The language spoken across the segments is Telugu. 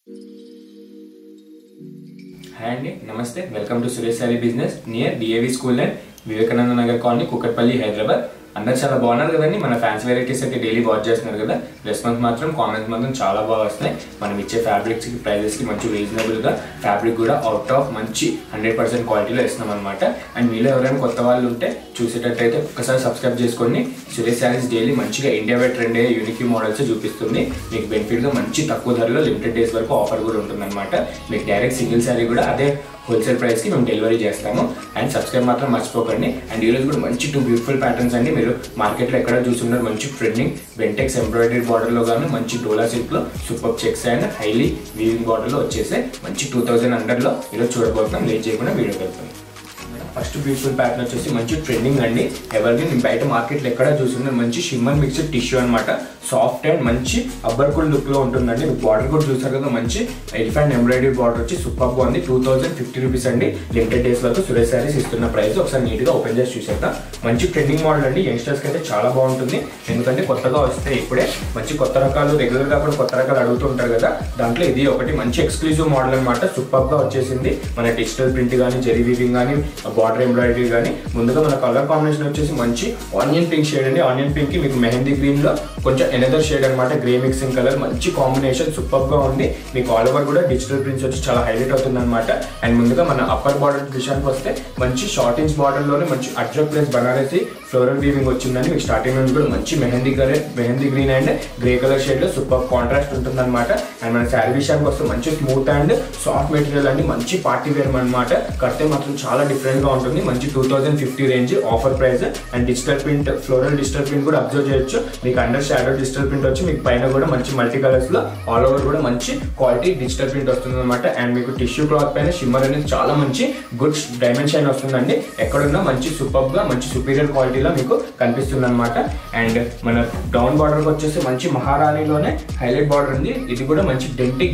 Hi Andy, Namaste. Welcome to Suresh Sari Business near DAV School and Vivekananda Nagar Colony, Kukatpalli, Hyderabad. అందరూ చాలా బాగున్నారు కదండి. మన ఫ్యాన్సీ వెరైటీస్ అయితే డైలీ వాచ్ చేస్తున్నారు కదా. రెస్పాన్స్ మాత్రం కామెంట్స్ మాత్రం చాలా బాగా వస్తున్నాయి. మనం ఇచ్చే ఫ్యాబ్రిక్స్ కి ప్రైజెస్ కి మంచి రీజనబుల్ గా ఫ్యాబ్రిక్ కూడా అవుట్ ఆఫ్ మంచి 100% క్వాలిటీలో ఇస్తున్నాం అనమాట. అండ్ మీలో ఎవరైనా కొత్త వాళ్ళు ఉంటే చూసేటట్టయితే ఒక్కసారి సబ్స్క్రైబ్ చేసుకోండి. సురేష్ సారీస్ డైలీ మంచిగా ఇండియా వైడ్ ట్రెండ్ అయ్యే యూనిక్ మోడల్స్ చూపిస్తుంది. మీకు బెనిఫిట్ గా మంచి తక్కువ ధరలో లిమిటెడ్ డేస్ వరకు ఆఫర్ కూడా ఉంటుంది అనమాట. మీకు డైరెక్ట్ సింగిల్ సారీ కూడా అదే హోల్సేల్ ప్రైస్ కి మేము డెలివరీ చేస్తాము. అండ్ సబ్స్క్రైబ్ మాత్రం మర్చిపోకండి. అండ్ ఈరోజు కూడా మంచి 2 బ్యూటిఫుల్ ప్యాటర్న్స్ అండి. మీరు మార్కెట్లో ఎక్కడ చూస్తున్నారు మంచి ట్రెండింగ్ వెంటెక్స్ ఎంబ్రాయిడరీ బార్డర్ లో గాను మంచి డోలా సిల్క్ లో super checks and highly weaving border లో వచ్చేసే మంచి 2000 అండర్ లో ఈరోజు చూడబోతున్నాం. లేట్ చేయకుండా వీడియో వెళ్తాం. ఫస్ట్ బ్యూటిఫుల్ ప్యాటర్న్ వచ్చేసి మంచి ట్రెండింగ్ అండి. ఎవరికి నేను బయట మార్కెట్లో ఎక్కడ చూస్తున్నారు మంచి షిమ్మర్ మిక్స్డ్ టిష్యూ అనమాట. సాఫ్ట్ అండ్ మంచి అబ్బర్కుల్ లుక్ లో ఉంటుందండి. మీకు బార్డర్ కూడా చూసారు కదా, మంచి ఎలిఫెంట్ ఎంబ్రాయిడరీ బార్డర్ వచ్చి సూపర్ గా ఉంది. 2050 రూపీస్ అండి. లిమిటెడ్ డేస్ వరకు సురేష్ సారీస్ ఇస్తున్న ప్రైస్ ఒకసారి నీట్ గా ఓపెన్ చేసి చూసేద్దాం. మంచి ట్రెండింగ్ మోడల్ అండి. యంగ్స్టర్స్ కి అయితే చాలా బాగుంటుంది. ఎందుకంటే కొత్తగా వస్తే ఇప్పుడే మంచి కొత్త రకాలు రెగ్యులర్ గా కూడా కొత్త రకాలు అడుగుతూ ఉంటారు కదా. దాంట్లో ఇది ఒకటి మంచి ఎక్స్క్లూజివ్ మోడల్ అనమాట. సూపర్ గా వచ్చేసింది. మన డిజిటల్ ప్రింట్ కానీ జెరీ వీవింగ్ కానీ బార్డర్ ఎంబ్రాయిడరీ కానీ. ముందుగా మన కలర్ కాంబినేషన్ వచ్చేసి మంచి ఆనియన్ పింక్ షేడ్ అండి. ఆనియన్ పింక్ కి మీకు మెహందీ గ్రీన్ లో కొంచెం ఎనదర్ షేడ్ అనమాట. గ్రే మిక్సింగ్ కలర్ మంచి కాంబినేషన్ సూపర్ గా ఉంది. మీకు ఆల్ ఓవర్ కూడా డిజిటల్ ప్రింట్స్ వచ్చి చాలా హైలైట్ అవుతుంది అనమాట. అండ్ ముందుగా మన అప్పర్ బార్డర్ విషయానికి వస్తే మంచి షార్ట్ ఇంచ్ బార్డర్ లోనే మంచి ajrak plus Banarasi floral weaving వచ్చిందని మీకు స్టార్టింగ్ నుంచి కూడా మంచి mehndi green and grey colour shade లో సూపర్ కాంట్రాస్ట్ ఉంటుంది అనమాట. అండ్ మన శారీ విషయానికి వస్తే మంచి స్మూత్ అండ్ సాఫ్ట్ మెటీరియల్ అండి. మంచి పార్టీ వేర్ అనమాట. కడితే మాత్రం చాలా డిఫరెంట్ గా ఉంటుంది. మంచి 2050 range offer price. And digital print floral digital print కూడా అబ్జర్వ్ చేయొచ్చు. మీకు అండర్ షాడో డిజిటల్ ప్రింట్ వచ్చి మీకు పైన కూడా మంచి మల్టీ కలర్స్ లో ఆల్ ఓవర్ కూడా మంచి క్వాలిటీ డిజిటల్ ప్రింట్ వస్తుంది అనమాట. అండ్ మీకు టిష్యూ క్లాత్ పైన షిమ్మర్ అనేది చాలా మంచి గుడ్ డైమండ్ షైన్ వస్తుందండి. ఎక్కడున్నా మంచి సూపర్ గా మంచి సుపీరియర్ క్వాలిటీలో మీకు కనిపిస్తుంది అనమాట. అండ్ మన డౌన్ బార్డర్ వచ్చేసి మంచి మహారాణిలోనే హైలైట్ బార్డర్ ఉంది. ఇది కూడా మంచి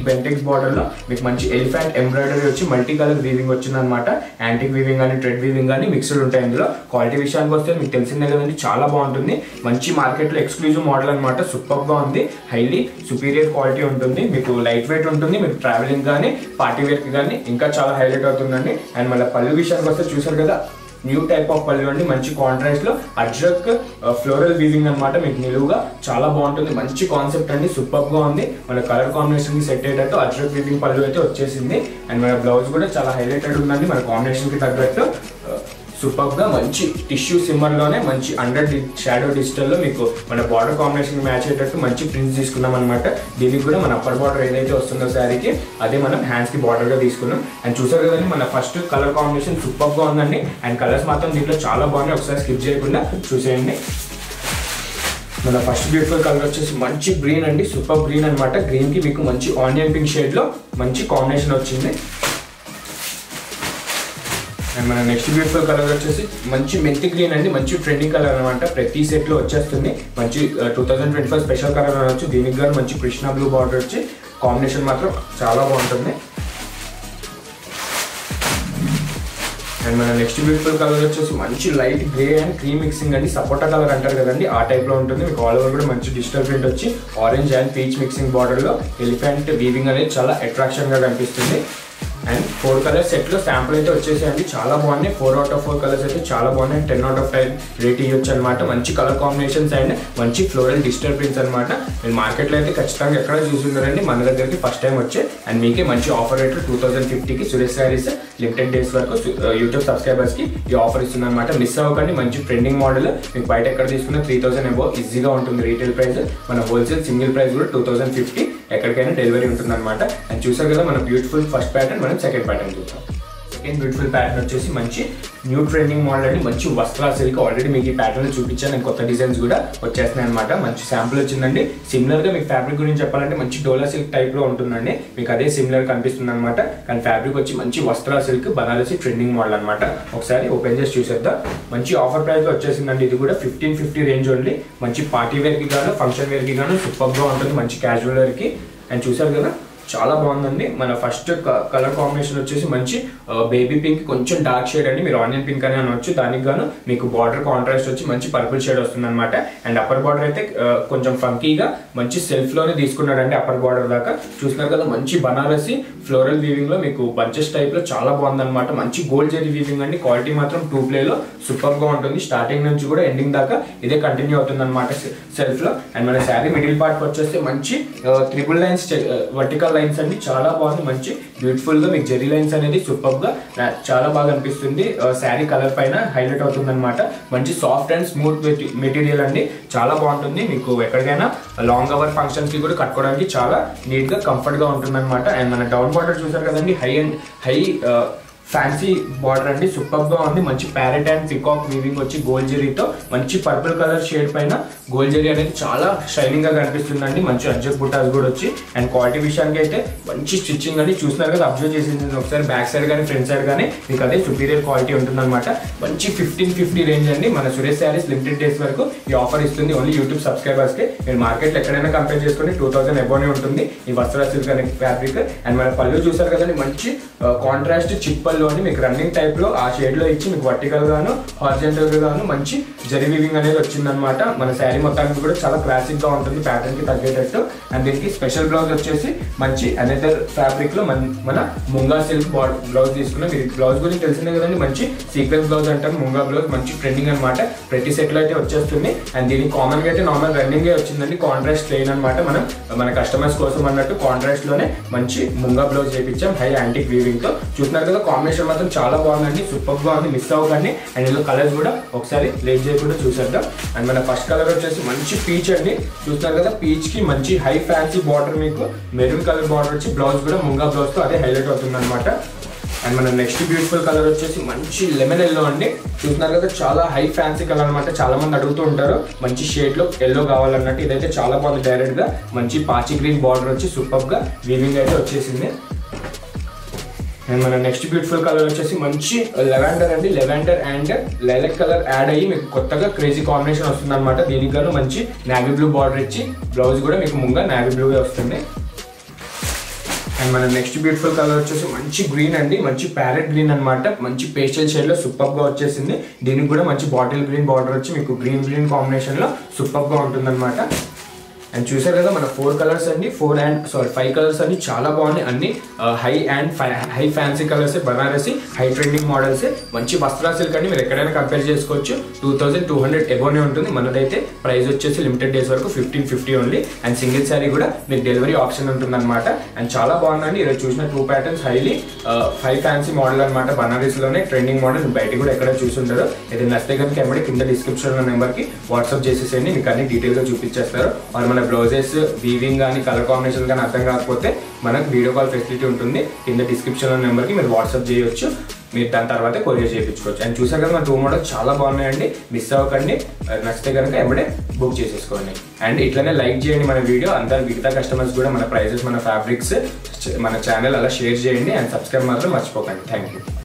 బెంటెక్స్ బార్డర్ లో మీకు మంచి ఎలిఫెంట్ ఎంబ్రాయిడరీ వచ్చి మల్టీ కలర్ వీవింగ్ వచ్చింది అనమాట. యాంటిక్ వీవింగ్ కానీ థ్రెడ్ వీవింగ్ కానీ మిక్స్డ్ ఉంటాయి ఇందులో. క్వాలిటీ విషయానికి వస్తే మీకు తెలిసిందే కదండి, చాలా బాగుంటుంది. మంచి మార్కెట్ లో ఎక్స్క్లూజివ్ మోడల్ అనమాట. సూపర్ గా ఉంది. హైలీ సుపీరియర్ క్వాలిటీ ఉంటుంది. మీకు లైట్ వెయిట్ ఉంటుంది. మీకు ట్రావెలింగ్ కానీ పార్టీ వేర్ కి కానీ ఇంకా చాలా హైలైట్ అవుతుందండి. అండ్ మళ్ళీ పళ్ళు విషయానికి వస్తే చూసారు కదా, న్యూ టైప్ ఆఫ్ పళ్ళు అండి. మంచి కాంట్రాస్ట్ లో అజ్రక్ ఫ్లోరల్ వీవింగ్ అనమాట. మీకు నిలువుగా చాలా బాగుంటుంది. మంచి కాన్సెప్ట్ అండి. సూపర్ గా ఉంది. మన కలర్ కాంబినేషన్ కి సెట్ అయ్యేటట్టు అజ్రక్ వీవింగ్ పళ్ళు అయితే వచ్చేసింది. అండ్ మన బ్లౌజ్ కూడా చాలా హైలైటెడ్ ఉందండి. మన కాంబినేషన్ కి తగ్గట్టు సూపర్ గా మంచి టిష్యూ సిమ్మర్ లోనే మంచి అండర్ షాడో డిజిటల్ లో మీకు మన బార్డర్ కాంబినేషన్ మ్యాచ్ అయ్యేటట్టు మంచి ప్రింట్స్ తీసుకున్నాం అనమాట. దీనికి కూడా మన అప్పర్ బార్డర్ ఏదైతే వస్తుందో శారీకి అదే మనం హ్యాండ్స్ కి బార్డర్ గా తీసుకున్నాం. అండ్ చూసారు కదండి, మన ఫస్ట్ కలర్ కాంబినేషన్ సూపర్ గా ఉందండి. అండ్ కలర్స్ మాత్రం దీంట్లో చాలా బాగున్నాయి. ఒకసారి స్కిప్ చేయకుండా చూసేయండి. మన ఫస్ట్ బ్యూటిఫుల్ కలర్ వచ్చేసి మంచి గ్రీన్ అండి. సూపర్ గ్రీన్ అనమాట. గ్రీన్ కి మీకు మంచి ఆనియన్ పింక్ షేడ్ లో మంచి కాంబినేషన్ వచ్చింది. అండ్ మన నెక్స్ట్ బ్యూటిఫుల్ కలర్ వచ్చేసి మంచి మెంతి గ్రీన్ అండి. మంచి ట్రెండింగ్ కలర్ అనమాట. ప్రతి సెట్ లో వచ్చేస్తుంది. మంచి 2025 స్పెషల్ కలర్ అనవచ్చు. దీనికి గారు మంచి కృష్ణ బ్లూ బార్డర్ వచ్చి కాంబినేషన్ మాత్రం చాలా బాగుంటుంది. అండ్ మన నెక్స్ట్ బ్యూటిఫుల్ కలర్ వచ్చేసి మంచి light grey and cream mixing అండి. సపోటా కలర్ అంటారు కదండి, ఆ టైప్ లో ఉంటుంది. మీకు ఆల్ ఓవర్ కూడా మంచి డిజిటల్ ప్రింట్ వచ్చి orange and peach mixing border లో ఎలిఫెంట్ వీవింగ్ అనేది చాలా అట్రాక్షన్ గా కనిపిస్తుంది. అండ్ 4 కలర్స్ సెట్ లో శాంపుల్ అయితే వచ్చేసాయండి. చాలా బాగున్నాయి. 4 out of 4 కలర్స్ అయితే చాలా బాగున్నాయి. 10 out of 10 రేట్ ఇవ్వచ్చు అనమాట. మంచి కలర్ కాంబినేషన్స్ అండ్ మంచి ఫ్లోరల్ డిజిటల్ ప్రింట్స్ అనమాట. మీరు మార్కెట్లో అయితే ఖచ్చితంగా ఎక్కడ చూసుకుంటారండి. మన దగ్గరికి ఫస్ట్ టైం వచ్చే అండ్ మీకే మంచి ఆఫర్ రేట్ 2050కి సురేష్ సారీస్ లిమిటెడ్ డేస్ వరకు యూట్యూబ్ సబ్స్క్రైబర్స్ కి ఈ ఆఫర్ ఇస్తుంది అనమాట. మిస్ అవ్వకండి. మంచి ట్రెండింగ్ మోడల్. మీకు బయట ఎక్కడ తీసుకున్న 3000 అబోవ్ ఈజీగా ఉంటుంది రీటైల్ ప్రైస్. మన హోల్సేల్ సింగిల్ ప్రైస్ కూడా 2050. ఎక్కడికైనా డెలివరీ ఉంటుంది అనమాట. అండ్ చూసారు కదా మన బ్యూటిఫుల్ ఫస్ట్ ప్యాటర్న్. మనం సెకండ్ ప్యాటర్న్ చూద్దాం. సెకండ్ బ్యూటిఫుల్ ప్యాటర్న్ వచ్చేసి మంచి న్యూ ట్రెండింగ్ మోడల్ అండి. మంచి వస్త్రా సిల్క్. ఆల్రెడీ మీకు ఈ ప్యాటర్న్ చూపించాను. నేను కొత్త డిజైన్స్ కూడా వచ్చేస్తున్నాయి అనమాట. మంచి శాంపుల్ వచ్చిందండి. సిమిలర్ గా మీకు ఫ్యాబ్రిక్ గురించి చెప్పాలంటే మంచి డోలా సిల్క్ టైప్ లో ఉంటుందండి. మీకు అదే సిమిలర్ కనిపిస్తుంది అనమాట. కానీ ఫ్యాబ్రిక్ వచ్చి మంచి వస్త్రా సిల్క్ బనారసి ట్రెండింగ్ మోడల్ అనమాట. ఒకసారి ఓపెన్ చేసి చూసేద్దాం. మంచి ఆఫర్ ప్రైస్ వచ్చేసిందండి. ఇది కూడా 1550 రేంజ్ ఓన్లీ. మంచి పార్టీ వేర్ కి గాను ఫంక్షన్ వేర్ కి గాను సూపర్ గా ఉంటుంది. మంచి క్యాజువల్ వేర్ కి. అండ్ చూసారు కదా చాలా బాగుందండి. మన ఫస్ట్ కలర్ కాంబినేషన్ వచ్చేసి మంచి బేబీ పింక్, కొంచెం డార్క్ షేడ్ అండి, మీరు ఆనియన్ పింక్ అని అనవచ్చు. దానికి గాను మీకు బార్డర్ కాంట్రాస్ట్ వచ్చి మంచి పర్పుల్ షేడ్ వస్తుంది అనమాట. అండ్ అప్పర్ బార్డర్ అయితే కొంచెం ఫంకీగా మంచి సెల్ఫ్ లోనే తీసుకున్నాడండి. అప్పర్ బార్డర్ దాకా చూస్తున్నారు కదా, మంచి బనారసి ఫ్లోరల్ వీవింగ్ లో మీకు బంచెస్ టైప్ లో చాలా బాగుంది అనమాట. మంచి గోల్డ్ జరీ వీవింగ్ అండి. క్వాలిటీ మాత్రం 2 ప్లే లో సూపర్ గా ఉంటుంది. స్టార్టింగ్ నుంచి కూడా ఎండింగ్ దాకా ఇదే కంటిన్యూ అవుతుంది అనమాట సెల్ఫ్ లో. అండ్ మన శారీ మిడిల్ పార్ట్ వచ్చేస్తే మంచి ట్రిపుల్ లైన్స్ వర్టికల్ లైన్స్ అండి, చాలా బాగుంది. మంచి బ్యూటిఫుల్ గా మీకు జెరీ లైన్స్ అనేది సూపర్ గా చాలా బాగా అనిపిస్తుంది. శారీ కలర్ పైన హైలైట్ అవుతుంది అనమాట. మంచి సాఫ్ట్ అండ్ స్మూత్ మెటీరియల్ అండి, చాలా బాగుంటుంది. మీకు ఎక్కడికైనా లాంగ్ అవర్ ఫంక్షన్స్ కి కూడా కట్టుకోవడానికి చాలా నీట్ గా కంఫర్ట్ గా ఉంటుంది అనమాట. అండ్ మన డౌన్ బార్డర్ చూసారు కదండి, హై ఫ్యాన్సీ బార్డర్ అండి, సూపర్ గా ఉంది. మంచి ప్యారెట్ అండ్ పికాక్ వీవింగ్ వచ్చి గోల్డ్ జెరీతో మంచి పర్పుల్ కలర్ షేడ్ పైన గోల్డ్ జెరీ అనేది చాలా షైనింగ్ గా కనిపిస్తుందండి. మంచి అడ్జస్ట్ బుటాస్ కూడా వచ్చి. అండ్ క్వాలిటీ విషయానికి అయితే మంచి స్టిచ్చింగ్ అని చూస్తున్నారు కదా, అబ్జర్వ్ చేసింది ఒకసారి బ్యాక్ సైడ్ కానీ ఫ్రంట్ సైడ్ కానీ మీకు అదే సుపీరియర్ క్వాలిటీ ఉంటుంది అనమాట. మంచి 1550 రేంజ్ అండి. మన సురేష్ శారీస్ లిమిటెడ్ డేస్ వరకు ఈ ఆఫర్ ఇస్తుంది, ఓన్లీ యూట్యూబ్ సబ్స్క్రైబర్స్ కి. మీరు మార్కెట్ ఎక్కడైనా కంపేర్ చేసుకుంటే 2000 అబోనే ఉంటుంది ఈ వస్త్ర సిల్క్ అనే ఫ్యాబ్రిక్. అండ్ మన పళ్ళు చూసారు కదండి, మంచి కాంట్రాస్ట్ చిప్పల్ అని మీకు రన్నింగ్ టైప్ లో ఆ షేడ్ లో ఇచ్చి మీకు వర్టికల్ గాను హారిజంటల్ గాను మంచి జరీ వీవింగ్ అనేది వచ్చిందనమాట. మన శారీ మొత్తానికి కూడా చాలా క్లాసిక్ గా ఉంటుంది, ప్యాటర్న్ కి తగ్గేటట్టు. అండ్ దీనికి స్పెషల్ బ్లౌజ్ వచ్చేసి మంచి అనదర్ ఫ్యాబ్రిక్ లో మన ముంగా సిల్క్ బ్లౌజ్ తీసుకున్నాం. మీరు బ్లౌజ్ గురించి తెలిసిందే కదండి, మంచి సీక్వెన్స్ బ్లౌజ్ అంటారు ముంగా బ్లౌజ్, మంచి ట్రెండింగ్ అనమాట. ప్రతి సెట్ లో అయితే వచ్చేస్తుంది. అండ్ దీనికి కామన్ గా అయితే నార్మల్ రన్నింగ్ వచ్చిందండి, కాంట్రాస్ట్ ప్లెయిన్ అనమాట. మన కస్టమర్స్ కోసం అన్నట్టు కాంట్రాస్ట్ లోనే మంచి ముంగా బ్లౌజ్ చేయించాం హై యాంటిక్ వీవింగ్ తో. చూస్తున్నారు కదా, కాంబినేషన్ మాత్రం చాలా బాగుందండి, సూపర్ గా ఉంది, మిస్ అవ్వకండి. అండ్ ఇందులో కలర్స్ కూడా ఒకసారి లేట్ చేయకుండా చూసేద్దాం. అండ్ మన ఫస్ట్ కలర్ వచ్చేసి మంచి పీచ్ అండి, చూస్తున్నారు కదా, పీచ్ కి మంచి హై ఫ్యాన్సీ బార్డర్, మీకు మెరూన్ కలర్ బార్డర్ వచ్చి బ్లౌజ్ కూడా ముంగా బ్లౌజ్ తో అదే హైలైట్ అవుతుంది అనమాట. అండ్ మన నెక్స్ట్ బ్యూటిఫుల్ కలర్ వచ్చేసి మంచి లెమన్ ఎల్లో అండి, చూస్తున్నారు కదా, చాలా హై ఫ్యాన్సీ కలర్ అనమాట. చాలా మంది అడుగుతూ ఉంటారు మంచి షేడ్ లో ఎల్లో కావాలన్నట్టు. ఇదైతే చాలా బాగుంది, డైరెక్ట్ గా మంచి పాచి గ్రీన్ బార్డర్ వచ్చి సూపర్ గా వీవింగ్ అయితే వచ్చేసింది. అండ్ మన నెక్స్ట్ బ్యూటిఫుల్ కలర్ వచ్చేసి మంచి లెవెండర్ అండి, లెవెండర్ అండ్ లైలక్ కలర్ యాడ్ అయ్యి మీకు కొత్తగా క్రేజీ కాంబినేషన్ వస్తుంది అనమాట. దీనికి గాను మంచి నావీ బ్లూ బార్డర్ ఇచ్చి బ్లౌజ్ కూడా మీకు ముంగా నావీ బ్లూ వస్తుంది. అండ్ మన నెక్స్ట్ బ్యూటిఫుల్ కలర్ వచ్చేసి మంచి గ్రీన్ అండి, మంచి ప్యారెట్ గ్రీన్ అనమాట. మంచి పేస్టల్ షేడ్ లో సూపర్ గా వచ్చేసింది. దీనికి కూడా మంచి బాటిల్ గ్రీన్ బార్డర్ వచ్చి మీకు గ్రీన్ కాంబినేషన్ లో సూపర్ గా ఉంటుంది అనమాట. అండ్ చూసారు కదా, మన 4 కలర్స్ అండి, 5 కలర్స్ అండి, చాలా బాగున్నాయి. అన్ని high fancy colours, Banarasi high trending models, మంచి వస్త్రా సిల్క్ అండి. మీరు ఎక్కడైనా కంపేర్ చేసుకోవచ్చు. 2200 అబోనే ఉంటుంది. మనదైతే ప్రైస్ వచ్చేసి లిమిటెడ్ డేస్ వరకు 1550 ఓన్లీ. అండ్ సింగిల్ శారీ కూడా మీకు డెలివరీ ఆప్షన్ ఉంటుంది అనమాట. అండ్ చాలా బాగుందండి. ఈరోజు చూసిన 2 patterns highly high fancy model అనమాట. బనారస్ లోనే ట్రెండింగ్ మోడల్, బయట కూడా ఎక్కడ చూసుంటారు. ఇది నచ్చితే కనుక ఎమ్మడి కింద డిస్క్రిప్షన్ లో నెంబర్ కి వాట్సాప్ చేసేసేయండి, మీకు అన్ని డీటెయిల్ గా చూపించేస్తారు. మన బ్లౌజెస్ వీవింగ్ కానీ కలర్ కాంబినేషన్ కానీ అర్థం కాకపోతే మనకు వీడియో కాల్ ఫెసిలిటీ ఉంటుంది. కింద డిస్క్రిప్షన్ లో నెంబర్ కి మీరు వాట్సాప్ చేయొచ్చు, మీరు దాని తర్వాత కొరియర్ చేయించుకోవచ్చు. అండ్ చూసారు కదా, మన 2 మోడల్స్ చాలా బాగున్నాయండి, మిస్ అవ్వకండి. నచ్చితే కనుక ఎమ్మడే బుక్ చేసేసుకోండి. అండ్ ఇట్లనే లైక్ చేయండి మన వీడియో, అందరు మిగతా కస్టమర్స్ కూడా మన ప్రైజెస్, మన ఫ్యాబ్రిక్స్, మన ఛానల్ అలా షేర్ చేయండి. అండ్ సబ్స్క్రైబ్ మాత్రం మర్చిపోకండి. Thank you.